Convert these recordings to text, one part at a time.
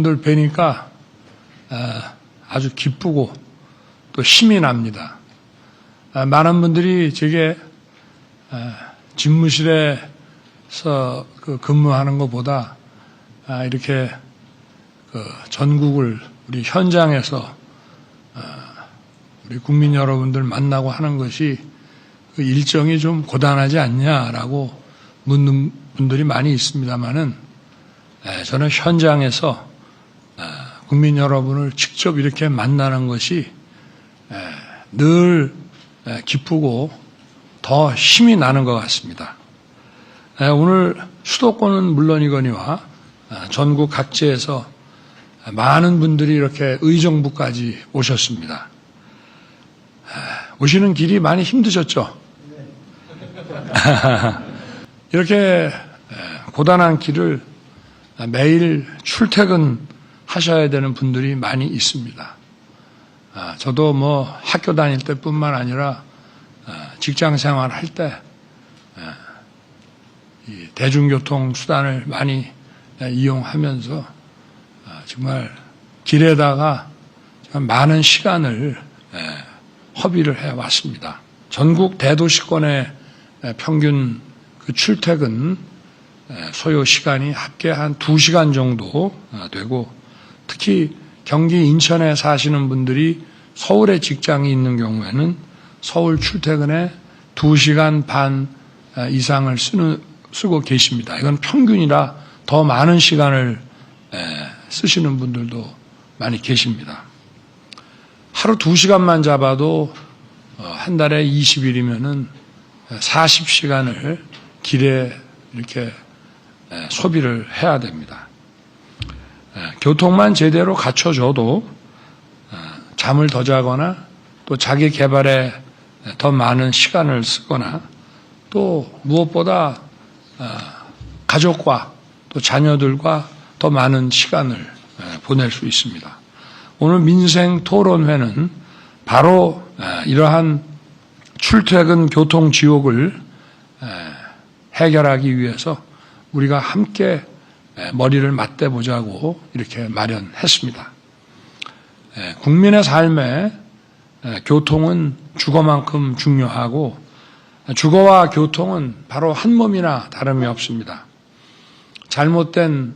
여러분들 뵈니까 아주 기쁘고 또 힘이 납니다. 많은 분들이 제게 집무실에서 근무하는 것보다 이렇게 전국을 우리 현장에서 우리 국민 여러분들 만나고 하는 것이 그 일정이 좀 고단하지 않냐라고 묻는 분들이 많이 있습니다만은 저는 현장에서 국민 여러분을 직접 이렇게 만나는 것이 늘 기쁘고 더 힘이 나는 것 같습니다. 오늘 수도권은 물론이거니와 전국 각지에서 많은 분들이 이렇게 의정부까지 오셨습니다. 오시는 길이 많이 힘드셨죠? 이렇게 고단한 길을 매일 출퇴근하셔야 되는 분들이 많이 있습니다. 저도 뭐 학교 다닐 때뿐만 아니라 직장 생활할 때 대중교통 수단을 많이 이용하면서 정말 길에다가 많은 시간을 허비를 해왔습니다. 전국 대도시권의 평균 그 출퇴근 소요 시간이 합계 한 2시간 정도 되고, 특히 경기 인천에 사시는 분들이 서울에 직장이 있는 경우에는 서울 출퇴근에 2시간 반 이상을 쓰고 계십니다. 이건 평균이라 더 많은 시간을 쓰시는 분들도 많이 계십니다. 하루 2시간만 잡아도 한 달에 20일이면은 40시간을 길에 이렇게 소비를 해야 됩니다. 교통만 제대로 갖춰줘도 잠을 더 자거나 또 자기 개발에 더 많은 시간을 쓰거나 또 무엇보다 가족과 또 자녀들과 더 많은 시간을 보낼 수 있습니다. 오늘 민생 토론회는 바로 이러한 출퇴근 교통 지옥을 해결하기 위해서 우리가 함께 머리를 맞대보자고 이렇게 마련했습니다. 국민의 삶에 교통은 주거만큼 중요하고 주거와 교통은 바로 한 몸이나 다름이 없습니다. 잘못된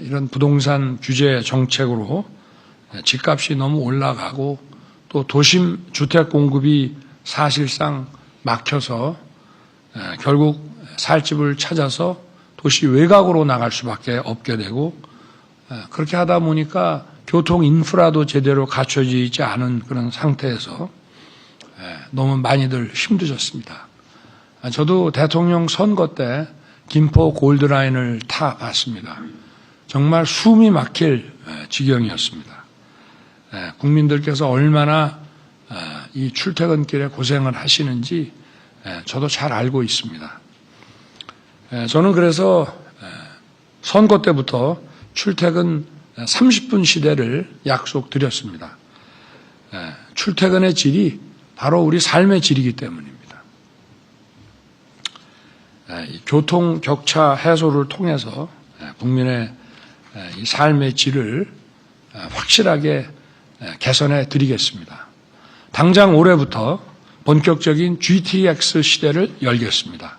이런 부동산 규제 정책으로 집값이 너무 올라가고 또 도심 주택 공급이 사실상 막혀서 결국 살 집을 찾아서 도시 외곽으로 나갈 수밖에 없게 되고, 그렇게 하다 보니까 교통 인프라도 제대로 갖춰지지 않은 그런 상태에서 너무 많이들 힘드셨습니다. 저도 대통령 선거 때 김포 골드라인을 타봤습니다. 정말 숨이 막힐 지경이었습니다. 국민들께서 얼마나 이 출퇴근길에 고생을 하시는지 저도 잘 알고 있습니다. 저는 그래서 선거 때부터 출퇴근 30분 시대를 약속드렸습니다. 출퇴근의 질이 바로 우리 삶의 질이기 때문입니다. 교통 격차 해소를 통해서 국민의 이 삶의 질을 확실하게 개선해 드리겠습니다. 당장 올해부터 본격적인 GTX 시대를 열겠습니다.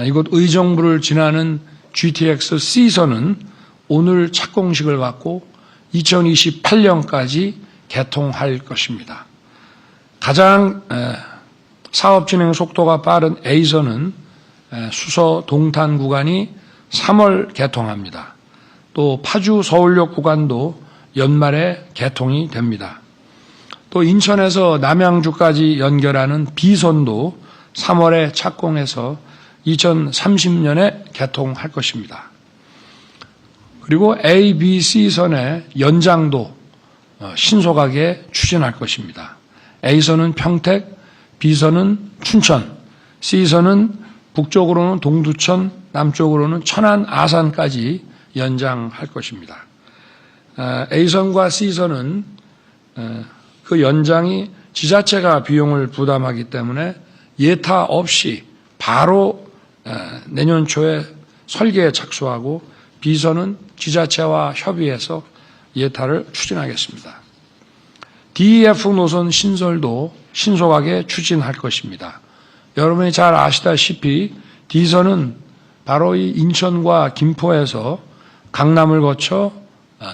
이곳 의정부를 지나는 GTX C선은 오늘 착공식을 갖고 2028년까지 개통할 것입니다. 가장 사업 진행 속도가 빠른 A선은 수서 동탄 구간이 3월 개통합니다. 또 파주 서울역 구간도 연말에 개통이 됩니다. 또 인천에서 남양주까지 연결하는 B선도 3월에 착공해서 2030년에 개통할 것입니다. 그리고 A, B, C선의 연장도 신속하게 추진할 것입니다. A선은 평택, B선은 춘천, C선은 북쪽으로는 동두천, 남쪽으로는 천안, 아산까지 연장할 것입니다. A선과 C선은 그 연장이 지자체가 비용을 부담하기 때문에 예타 없이 바로 내년 초에 설계에 착수하고 B선은 지자체와 협의해서 예타를 추진하겠습니다. DEF 노선 신설도 신속하게 추진할 것입니다. 여러분이 잘 아시다시피 D선은 바로 이 인천과 김포에서 강남을 거쳐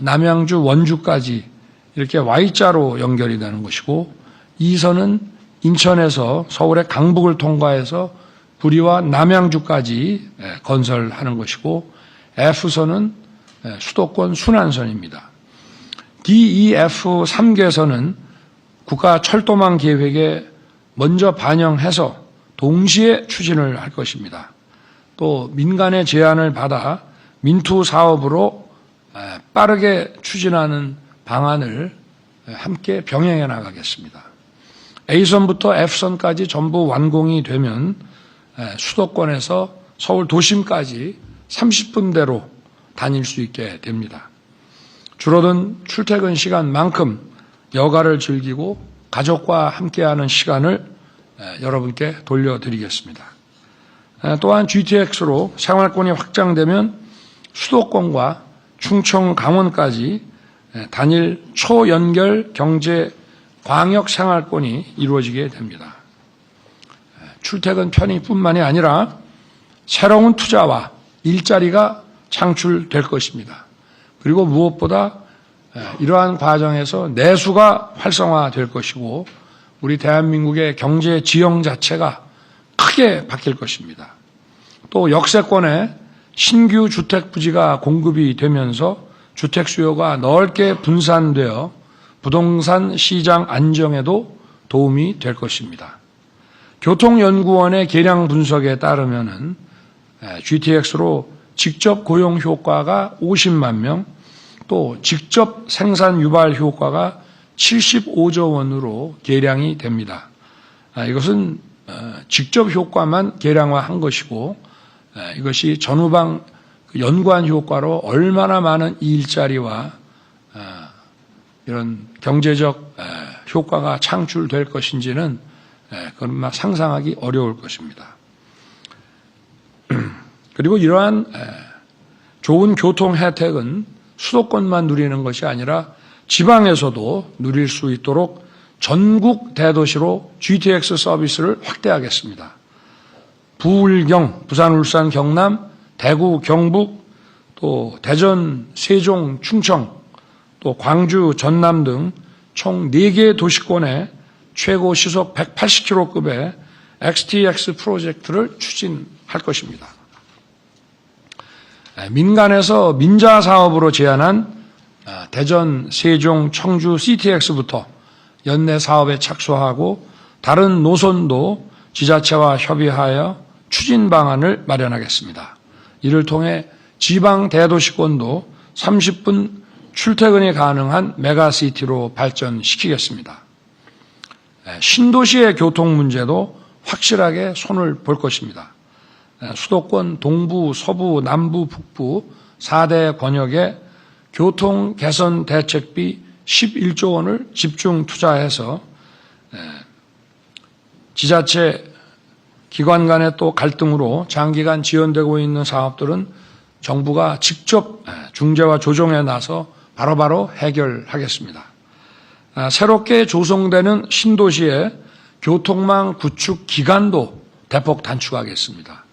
남양주 원주까지 이렇게 Y자로 연결이 되는 것이고, 2선은 인천에서 서울의 강북을 통과해서 구리와 남양주까지 건설하는 것이고, F선은 수도권 순환선입니다. DEF 3개선은 국가철도망 계획에 먼저 반영해서 동시에 추진을 할 것입니다. 또 민간의 제안을 받아 민투 사업으로 빠르게 추진하는 방안을 함께 병행해 나가겠습니다. A선부터 F선까지 전부 완공이 되면 수도권에서 서울 도심까지 30분대로 다닐 수 있게 됩니다. 줄어든 출퇴근 시간만큼 여가를 즐기고 가족과 함께하는 시간을 여러분께 돌려드리겠습니다. 또한 GTX로 생활권이 확장되면 수도권과 충청, 강원까지 단일 초연결 경제 광역 생활권이 이루어지게 됩니다. 출퇴근 편의뿐만이 아니라 새로운 투자와 일자리가 창출될 것입니다. 그리고 무엇보다 이러한 과정에서 내수가 활성화될 것이고 우리 대한민국의 경제 지형 자체가 크게 바뀔 것입니다. 또 역세권에 신규 주택 부지가 공급이 되면서 주택 수요가 넓게 분산되어 부동산 시장 안정에도 도움이 될 것입니다. 교통연구원의 계량 분석에 따르면은 GTX로 직접 고용 효과가 50만 명, 또 직접 생산 유발 효과가 75조 원으로 계량이 됩니다. 이것은 직접 효과만 계량화한 것이고, 이것이 전후방 연구한 효과로 얼마나 많은 일자리와 이런 경제적 효과가 창출될 것인지는 그건 상상하기 어려울 것입니다. 그리고 이러한 좋은 교통 혜택은 수도권만 누리는 것이 아니라 지방에서도 누릴 수 있도록 전국 대도시로 GTX 서비스를 확대하겠습니다. 부울경, 부산, 울산, 경남, 대구, 경북, 또 대전, 세종, 충청, 또 광주, 전남 등 총 4개 도시권에 최고 시속 180km급의 XTX 프로젝트를 추진할 것입니다. 민간에서 민자 사업으로 제안한 대전, 세종, 청주 CTX부터 연내 사업에 착수하고 다른 노선도 지자체와 협의하여 추진 방안을 마련하겠습니다. 이를 통해 지방 대도시권도 30분 출퇴근이 가능한 메가시티로 발전시키겠습니다. 신도시의 교통 문제도 확실하게 손을 볼 것입니다. 수도권 동부, 서부, 남부, 북부 4대 권역에 교통 개선 대책비 11조 원을 집중 투자해서 지자체 기관 간의 또 갈등으로 장기간 지연되고 있는 사업들은 정부가 직접 중재와 조정에 나서 바로바로 해결하겠습니다. 새롭게 조성되는 신도시의 교통망 구축 기간도 대폭 단축하겠습니다.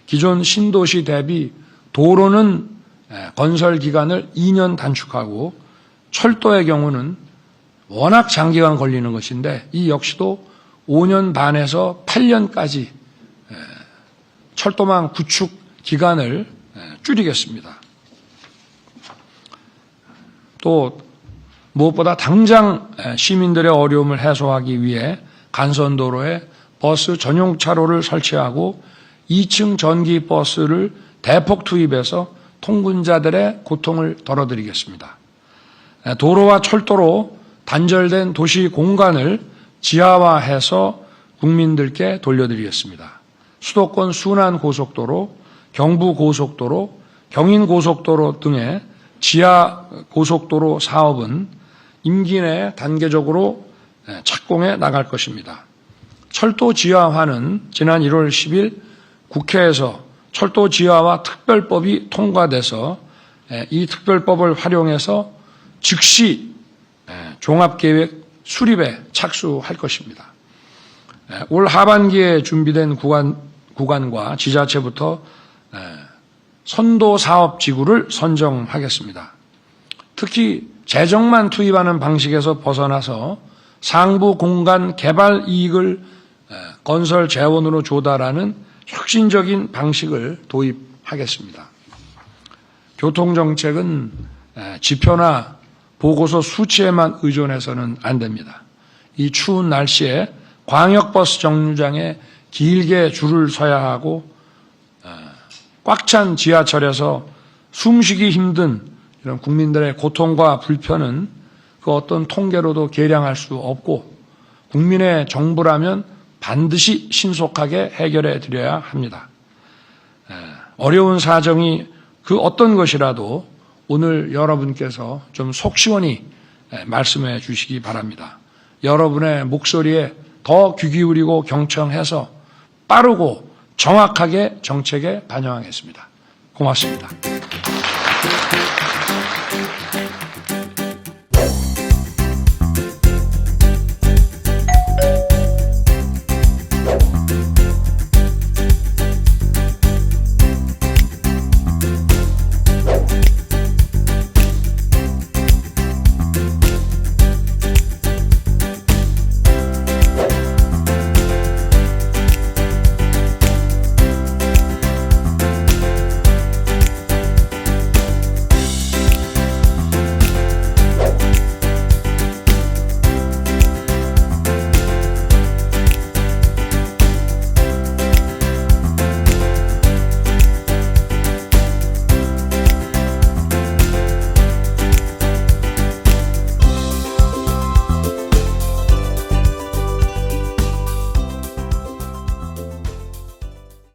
기존 신도시 대비 도로는 건설 기간을 2년 단축하고 철도의 경우는 워낙 장기간 걸리는 것인데 이 역시도 5년 반에서 8년까지 철도망 구축 기간을 줄이겠습니다. 또 무엇보다 당장 시민들의 어려움을 해소하기 위해 간선도로에 버스 전용 차로를 설치하고 2층 전기 버스를 대폭 투입해서 통근자들의 고통을 덜어드리겠습니다. 도로와 철도로 단절된 도시 공간을 지하화해서 국민들께 돌려드리겠습니다. 수도권 순환고속도로, 경부고속도로, 경인고속도로 등의 지하고속도로 사업은 임기 내에 단계적으로 착공해 나갈 것입니다. 철도 지하화는 지난 1월 10일 국회에서 철도 지하화 특별법이 통과돼서 이 특별법을 활용해서 즉시 종합계획 수립에 착수할 것입니다. 올 하반기에 준비된 구간과 지자체부터 선도사업지구를 선정하겠습니다. 특히 재정만 투입하는 방식에서 벗어나서 상부 공간 개발 이익을 건설 재원으로 조달하는 혁신적인 방식을 도입하겠습니다. 교통정책은 지표나 보고서 수치에만 의존해서는 안 됩니다. 이 추운 날씨에 광역버스 정류장에 길게 줄을 서야 하고 꽉 찬 지하철에서 숨쉬기 힘든 이런 국민들의 고통과 불편은 그 어떤 통계로도 계량할 수 없고 국민의 정부라면 반드시 신속하게 해결해 드려야 합니다. 어려운 사정이 그 어떤 것이라도 오늘 여러분께서 좀 속 시원히 말씀해 주시기 바랍니다. 여러분의 목소리에 더 귀 기울이고 경청해서 빠르고 정확하게 정책에 반영하겠습니다. 고맙습니다.